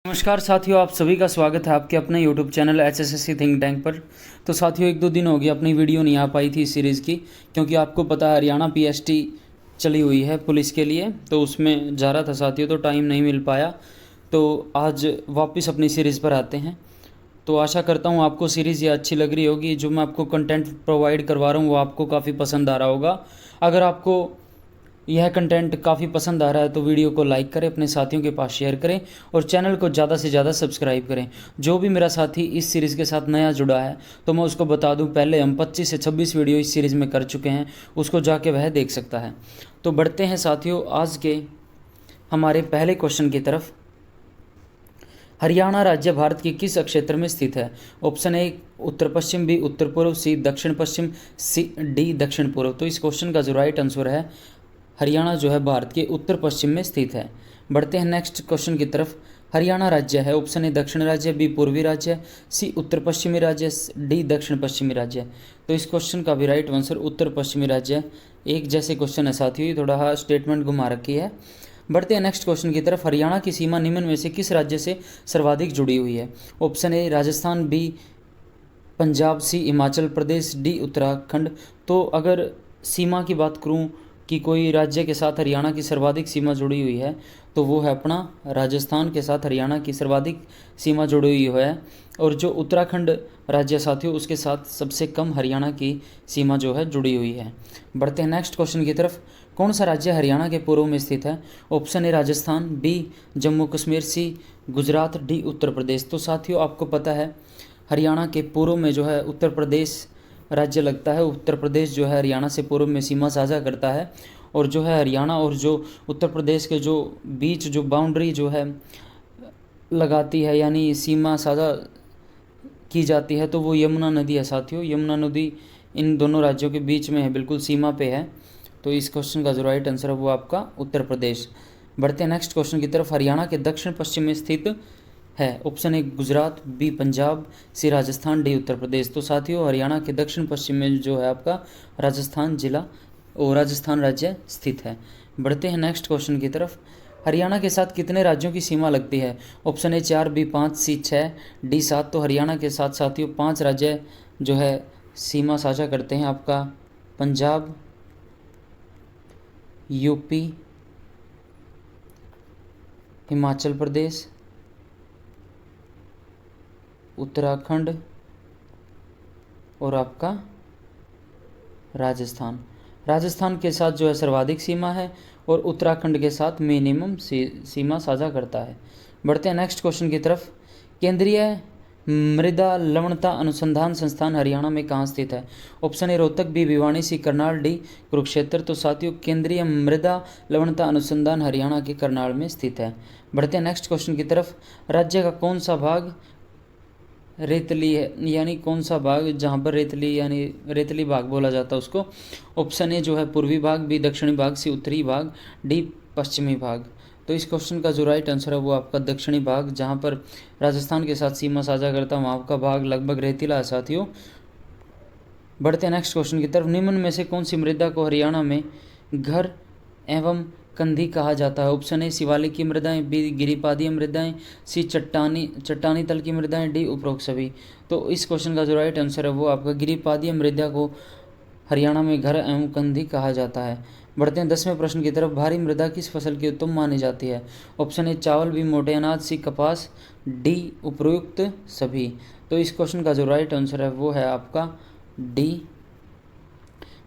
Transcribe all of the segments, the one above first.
नमस्कार साथियों, आप सभी का स्वागत है आपके अपने YouTube channel HSSC think tank पर। तो साथियों, एक दो दिन हो गए अपनी वीडियो नहीं आ पाई थी इस सीरीज़ की, क्योंकि आपको पता है हरियाणा PST चली हुई है पुलिस के लिए, तो उसमें जा रहा था साथियों, तो टाइम नहीं मिल पाया। तो आज वापस अपनी सीरीज़ पर आते हैं। तो आशा करता हूँ आपको सीरीज़ ये अच्छी लग रही होगी। जो मैं आपको कंटेंट प्रोवाइड करवा रहा हूँ वो आपको काफ़ी पसंद आ रहा होगा। अगर आपको यह कंटेंट काफ़ी पसंद आ रहा है तो वीडियो को लाइक करें, अपने साथियों के पास शेयर करें और चैनल को ज़्यादा से ज़्यादा सब्सक्राइब करें। जो भी मेरा साथी इस सीरीज़ के साथ नया जुड़ा है तो मैं उसको बता दूं, पहले हम 25 से 26 वीडियो इस सीरीज़ में कर चुके हैं, उसको जाके वह देख सकता है। तो बढ़ते हैं साथियों आज के हमारे पहले क्वेश्चन की तरफ। हरियाणा राज्य भारत के किस क्षेत्र में स्थित है? ऑप्शन ए उत्तर पश्चिम, बी उत्तर पूर्व, सी दक्षिण पश्चिम, सी डी दक्षिण पूर्व। तो इस क्वेश्चन का जो राइट आंसर है, हरियाणा जो है भारत के उत्तर पश्चिम में स्थित है। बढ़ते हैं नेक्स्ट क्वेश्चन की तरफ। हरियाणा राज्य है, ऑप्शन ए दक्षिण राज्य, बी पूर्वी राज्य, सी उत्तर पश्चिमी राज्य, डी दक्षिण पश्चिमी राज्य। तो इस क्वेश्चन का भी राइट आंसर उत्तर पश्चिमी राज्य। एक जैसे क्वेश्चन है साथियों, ये थोड़ा स्टेटमेंट घुमा रखी है। बढ़ते हैं नेक्स्ट क्वेश्चन की तरफ। हरियाणा की सीमा निम्न में से किस राज्य से सर्वाधिक जुड़ी हुई है? Option A Rajasthan, B Punjab, C Himachal Pradesh, D Uttarakhand. तो अगर सीमा की बात करूं कि कोई राज्य के साथ हरियाणा की सर्वाधिक सीमा जुड़ी हुई है तो वो है अपना राजस्थान के साथ हरियाणा की सर्वाधिक सीमा जुड़ी हुई है। और जो उत्तराखंड राज्य साथियों, उसके साथ सबसे कम हरियाणा की सीमा जो है जुड़ी हुई है। बढ़ते हैं नेक्स्ट क्वेश्चन की तरफ। कौन सा राज्य हरियाणा के पूर्व में स्थित है? Option A Rajasthan, B Jammu Kashmir, C Gujarat, D Uttar Pradesh. तो साथियों आपको पता है हरियाणा के पूर्व में जो है उत्तर प्रदेश राज्य लगता है। उत्तर प्रदेश जो है हरियाणा से पूर्व में सीमा साझा करता है। और जो है हरियाणा और जो उत्तर प्रदेश के जो बीच जो बाउंड्री जो है लगाती है, यानी सीमा साझा की जाती है, तो वो यमुना नदी है साथियों। यमुना नदी इन दोनों राज्यों के बीच में है, बिल्कुल सीमा पे है। तो इस क्वेश्चन का जो राइट आंसर है वो आपका उत्तर प्रदेश। बढ़ते हैं नेक्स्ट क्वेश्चन की तरफ। हरियाणा के दक्षिण पश्चिम में स्थित है? Option A Gujarat, B Punjab, C Rajasthan, D Uttar Pradesh. तो साथियों हरियाणा के दक्षिण पश्चिम में जो है आपका राजस्थान जिला और राजस्थान राज्य स्थित है। बढ़ते हैं नेक्स्ट क्वेश्चन की तरफ। हरियाणा के साथ कितने राज्यों की सीमा लगती है? Option A 4, B 5, C 6, D 7। तो हरियाणा के साथ साथियों 5 राज्य जो है सीमा साझा करते हैं। आपका पंजाब, यूपी, हिमाचल प्रदेश, उत्तराखंड और आपका राजस्थान। राजस्थान के साथ जो है सर्वाधिक सीमा है और उत्तराखंड के साथ मिनिमम सीमा साझा करता है। बढ़ते हैं नेक्स्ट क्वेश्चन की तरफ। केंद्रीय मृदा लवणता अनुसंधान संस्थान हरियाणा में कहाँ स्थित है? Option A Rohtak, B Bhiwani, C Karnal, D Kurukshetra. तो साथियों केंद्रीय मृदा लवणता अनुसंधान हरियाणा के करनाल में स्थित है। बढ़ते हैं नेक्स्ट क्वेश्चन की तरफ। राज्य का कौन सा भाग रेतली है, यानी कौन सा भाग जहाँ पर रेतली यानी रेतली भाग बोला जाता है उसको? ऑप्शन ए जो है पूर्वी भाग, बी दक्षिणी भाग, सी उत्तरी भाग, डी पश्चिमी भाग। तो इस क्वेश्चन का जो राइट आंसर है वो आपका दक्षिणी भाग, जहाँ पर राजस्थान के साथ सीमा साझा करता है वहाँ का भाग लगभग रेतीला है साथियों। बढ़ते हैं नेक्स्ट क्वेश्चन की तरफ। निम्न में से कौन सी मृदा को हरियाणा में घर एवं कंधी कहा जाता है? ऑप्शन ए शिवालिक की मृदाएं, बी गिरिपादीय मृदाएं, सी चट्टानी तल की मृदाएं, डी उपरोक्त सभी। तो इस क्वेश्चन का जो राइट आंसर है वो आपका गिरिपादीय मृदा को हरियाणा में घर एवं कंधी कहा जाता है। बढ़ते हैं 10वें प्रश्न की तरफ। भारी मृदा किस फसल की उत्तम मानी जाती है? ऑप्शन ए चावल, बी मोटे अनाज, सी कपास, डी उपरोक्त सभी। तो इस क्वेश्चन का जो राइट आंसर है वो है आपका डी।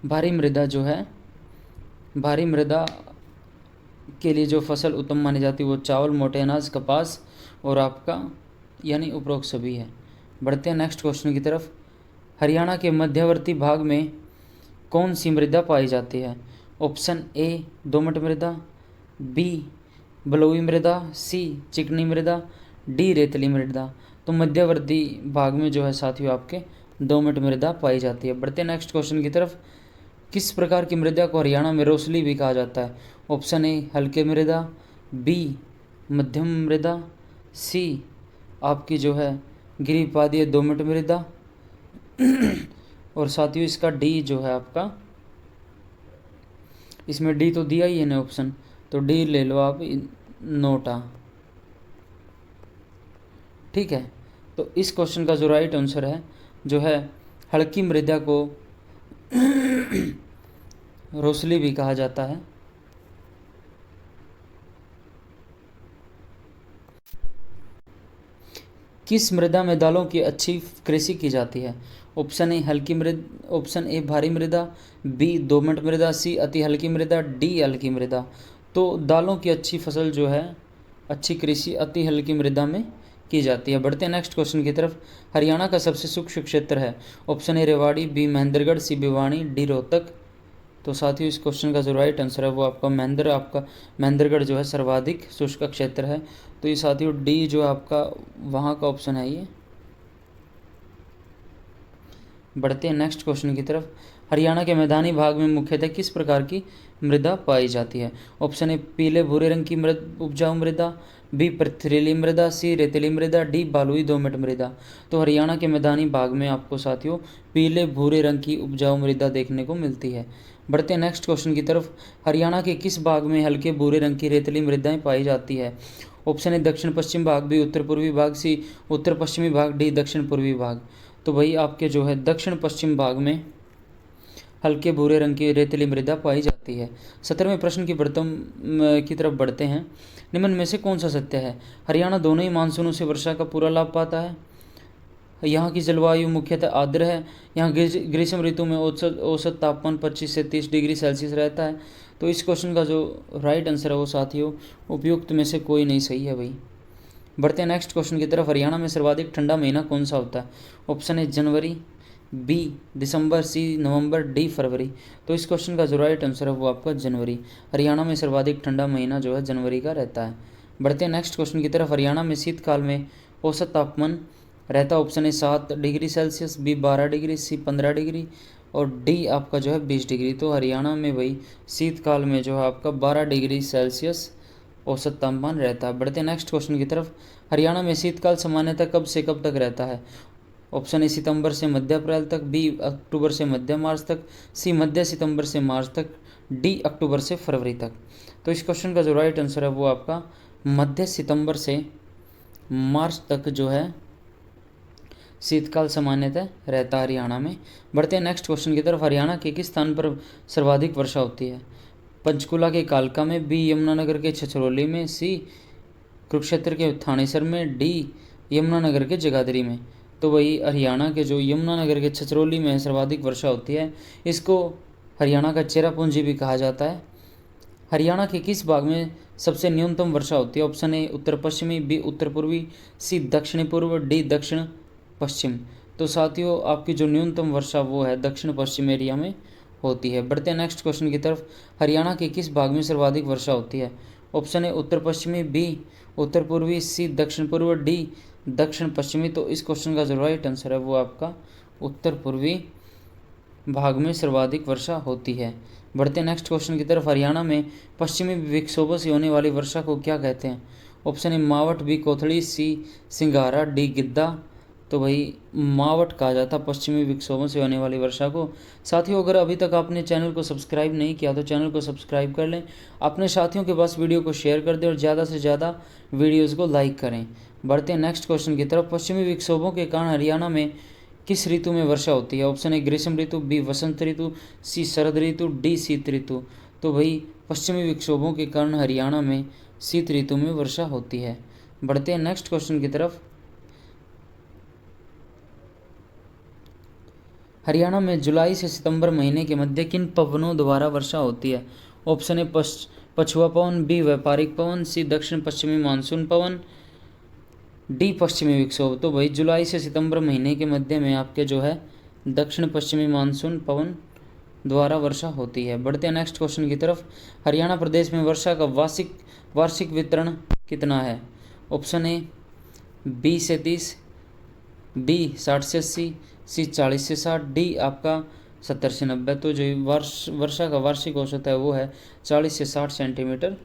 भारी मृदा जो है, भारी मृदा के लिए जो फसल उत्तम मानी जाती है वो चावल, मोटे अनाज, कपास और आपका यानी उपरोक्त सभी है। बढ़ते हैं नेक्स्ट क्वेश्चन की तरफ। हरियाणा के मध्यवर्ती भाग में कौन सी मृदा पाई जाती है? ऑप्शन ए दोमट मृदा, बी बलुई मृदा, सी चिकनी मृदा, डी रेतली मृदा। तो मध्यवर्ती भाग में जो है साथियों आपके दोमट मृदा पाई जाती है। बढ़ते हैं नेक्स्ट क्वेश्चन की तरफ। किस प्रकार की मृदा को हरियाणा में रोसली भी कहा जाता है? ऑप्शन ए हल्के मृदा, बी मध्यम मृदा, सी आपकी जो है गिरिपादीय दोमट मृदा और साथियों इसका डी जो है आपका, इसमें डी तो दिया ही है ना ऑप्शन, तो डी ले लो आप नोटा। ठीक है। तो इस क्वेश्चन का जो राइट आंसर है जो है हल्की मृदा को रोसली भी कहा जाता है। किस मृदा में दालों की अच्छी कृषि की जाती है? ऑप्शन ए हल्की मृदा, ऑप्शन ए भारी मृदा, बी दोमट मृदा, सी अति हल्की मृदा, डी हल्की मृदा। तो दालों की अच्छी फसल जो है, अच्छी कृषि अति हल्की मृदा में की जाती है। बढ़ते हैं नेक्स्ट क्वेश्चन की तरफ। हरियाणा का सबसे शुष्क क्षेत्र है? Option A Rewari, B Mahendragarh, C Bhiwani, D Rohtak. तो साथियों इस क्वेश्चन का जो राइट आंसर है वो आपका महेंद्रगढ़ जो है सर्वाधिक शुष्क क्षेत्र है। तो ये साथियों डी जो आपका वहाँ का ऑप्शन है ये। बढ़ते हैं नेक्स्ट क्वेश्चन की तरफ। हरियाणा के मैदानी भाग में मुख्यतः किस प्रकार की मृदा पाई जाती है? ऑप्शन ए पीले भूरे रंग की उपजाऊ मृदा, बी पथरीली मृदा, सी रेतीली मृदा, डी बालुई दोमट मृदा। तो हरियाणा के मैदानी भाग में आपको साथियों पीले भूरे रंग की उपजाऊ मृदा देखने को मिलती है। बढ़ते हैं नेक्स्ट क्वेश्चन की तरफ। हरियाणा के किस भाग में हल्के भूरे रंग की रेतीली मृदाएं पाई जाती है? ऑप्शन ए दक्षिण पश्चिम भाग, बी उत्तर पूर्वी भाग, सी उत्तर पश्चिमी भाग, डी दक्षिण पूर्वी भाग। तो भाई आपके जो है दक्षिण पश्चिम भाग में हल्के भूरे रंग की रेतीली मृदा पाई जाती है। 17वें प्रश्न की तरफ बढ़ते हैं। निम्न में से कौन सा सत्य है? हरियाणा दोनों ही मानसूनों से वर्षा का पूरा लाभ पाता है। यहाँ की जलवायु मुख्यतः आर्द्र है। यहाँ ग्रीष्म ऋतु में औसत तापमान 25 से 30 डिग्री सेल्सियस रहता है। तो इस क्वेश्चन का जो राइट आंसर है वो साथियों उपयुक्त में से कोई नहीं सही है भाई। बढ़ते हैं नेक्स्ट क्वेश्चन की तरफ। हरियाणा में सर्वाधिक ठंडा महीना कौन सा होता है? ऑप्शन ए जनवरी, बी दिसंबर, सी नवंबर, डी फरवरी। तो इस क्वेश्चन का जो राइट आंसर है वो आपका जनवरी। हरियाणा में सर्वाधिक ठंडा महीना जो है जनवरी का रहता है। बढ़ते हैं नेक्स्ट क्वेश्चन की तरफ। हरियाणा में शीतकाल में औसत तापमान रहता है। Option A 7 degree Celsius, B 12 degree, C 15 degree और डी आपका जो है 20 डिग्री। तो हरियाणा में भाई शीतकाल में जो है आपका 12 डिग्री सेल्सियस औसत तापमान रहता है। बढ़ते हैं नेक्स्ट क्वेश्चन की तरफ। हरियाणा में शीतकाल सामान्यतः कब से कब तक रहता है? ऑप्शन ए सितंबर से मध्य अप्रैल तक, बी अक्टूबर से मध्य मार्च तक, सी मध्य सितंबर से मार्च तक, डी अक्टूबर से फरवरी तक। तो इस क्वेश्चन का जो राइट आंसर है वो आपका मध्य सितंबर से मार्च तक जो है शीतकाल सामान्यतः रहता है हरियाणा में। बढ़ते हैं नेक्स्ट क्वेश्चन की तरफ। हरियाणा के किस स्थान पर सर्वाधिक वर्षा होती है? पंचकुला के कालका में, बी यमुनानगर के छछरौली में, सी कुरुक्षेत्र के थानेसर में, डी यमुनानगर के जगाधरी में। तो वही हरियाणा के जो यमुनानगर के छछरौली में सर्वाधिक वर्षा होती है। इसको हरियाणा का चेरापूंजी भी कहा जाता है। हरियाणा के किस भाग में सबसे न्यूनतम वर्षा होती है? ऑप्शन ए उत्तर पश्चिमी, बी उत्तर पूर्वी, सी दक्षिणी पूर्व, डी दक्षिण पश्चिम। तो साथियों आपकी जो न्यूनतम वर्षा वो है दक्षिण पश्चिम एरिया में होती है। बढ़ते हैं नेक्स्ट क्वेश्चन की तरफ। हरियाणा के किस भाग में सर्वाधिक वर्षा होती है? ऑप्शन ए उत्तर पश्चिमी, बी उत्तर पूर्वी, सी दक्षिण पूर्व, डी दक्षिण पश्चिमी। तो इस क्वेश्चन का जो राइट आंसर है वो आपका उत्तर पूर्वी भाग में सर्वाधिक वर्षा होती है। बढ़ते हैं नेक्स्ट क्वेश्चन की तरफ। हरियाणा में पश्चिमी विक्षोभों से होने वाली वर्षा को क्या कहते हैं? ऑप्शन ए मावट, बी कोथड़ी, सी सिंघारा, डी गिद्दा। तो भाई मावट कहा जाता पश्चिमी विक्षोभों से होने वाली वर्षा को। साथियों अगर अभी तक आपने चैनल को सब्सक्राइब नहीं किया तो चैनल को सब्सक्राइब कर लें, अपने साथियों के पास वीडियो को शेयर कर दें और ज़्यादा से ज़्यादा वीडियोज़ को लाइक करें। बढ़ते हैं नेक्स्ट क्वेश्चन की तरफ। पश्चिमी विक्षोभों के कारण हरियाणा में किस ऋतु में वर्षा होती है? ऑप्शन ए ग्रीष्म ऋतु, बी वसंत ऋतु, सी शरद ऋतु, डी शीत ऋतु। तो भाई पश्चिमी विक्षोभों के कारण हरियाणा में शीत ऋतु में वर्षा होती है। बढ़ते हैं नेक्स्ट क्वेश्चन की तरफ। हरियाणा में जुलाई से सितंबर महीने के मध्य किन पवनों द्वारा वर्षा होती है? ऑप्शन ए पछुआ पवन, बी व्यापारिक पवन, सी दक्षिण पश्चिमी मानसून पवन, डी पश्चिमी विक्षोभ। तो भाई जुलाई से सितंबर महीने के मध्य में आपके जो है दक्षिण पश्चिमी मानसून पवन द्वारा वर्षा होती है। बढ़ते हैं नेक्स्ट क्वेश्चन की तरफ। हरियाणा प्रदेश में वर्षा का वार्षिक वितरण कितना है? ऑप्शन ए 20 से 30, बी 60 से 80, सी 40 से 60, डी आपका 70 से 90। तो जो वर्षा का वार्षिक औसत है वो है 40 से 60 सेंटीमीटर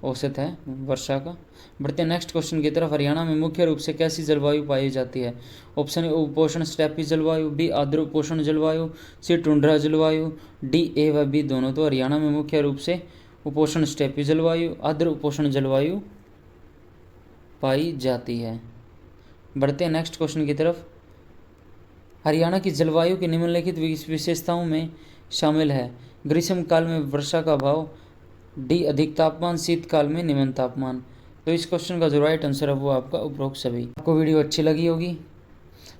औसत है वर्षा का। बढ़ते हैं नेक्स्ट क्वेश्चन की तरफ। हरियाणा में मुख्य रूप से कैसी जलवायु पाई जाती है? ऑप्शन ए उपोष्ण स्टेपी जलवायु, बी आर्द्र उपोष्ण जलवायु, सी टुंड्रा जलवायु, डी ए व बी दोनों। तो हरियाणा में मुख्य रूप से उपोष्ण स्टेपी जलवायु, आर्द्र उपोष्ण जलवायु पाई जाती है। बढ़ते हैं नेक्स्ट क्वेश्चन की तरफ। हरियाणा की जलवायु की निम्नलिखित विशेषताओं में शामिल है। ग्रीष्म काल में वर्षा का अभाव, डी अधिक तापमान, शीतकाल में निम्न तापमान। तो इस क्वेश्चन का जो राइट आंसर है वो आपका उपरोक्त सभी। आपको वीडियो अच्छी लगी होगी।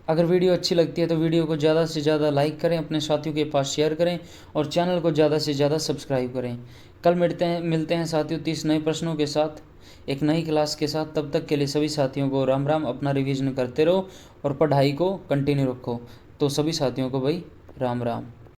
अगर वीडियो अच्छी लगती है तो वीडियो को ज़्यादा से ज़्यादा लाइक करें, अपने साथियों के पास शेयर करें और चैनल को ज़्यादा से ज़्यादा सब्सक्राइब करें। कल मिलते हैं साथियों 30 नए प्रश्नों के साथ, एक नई क्लास के साथ। तब तक के लिए सभी साथियों को राम राम। अपना रिवीजन करते रहो और पढ़ाई को कंटिन्यू रखो। तो सभी साथियों को भाई राम राम।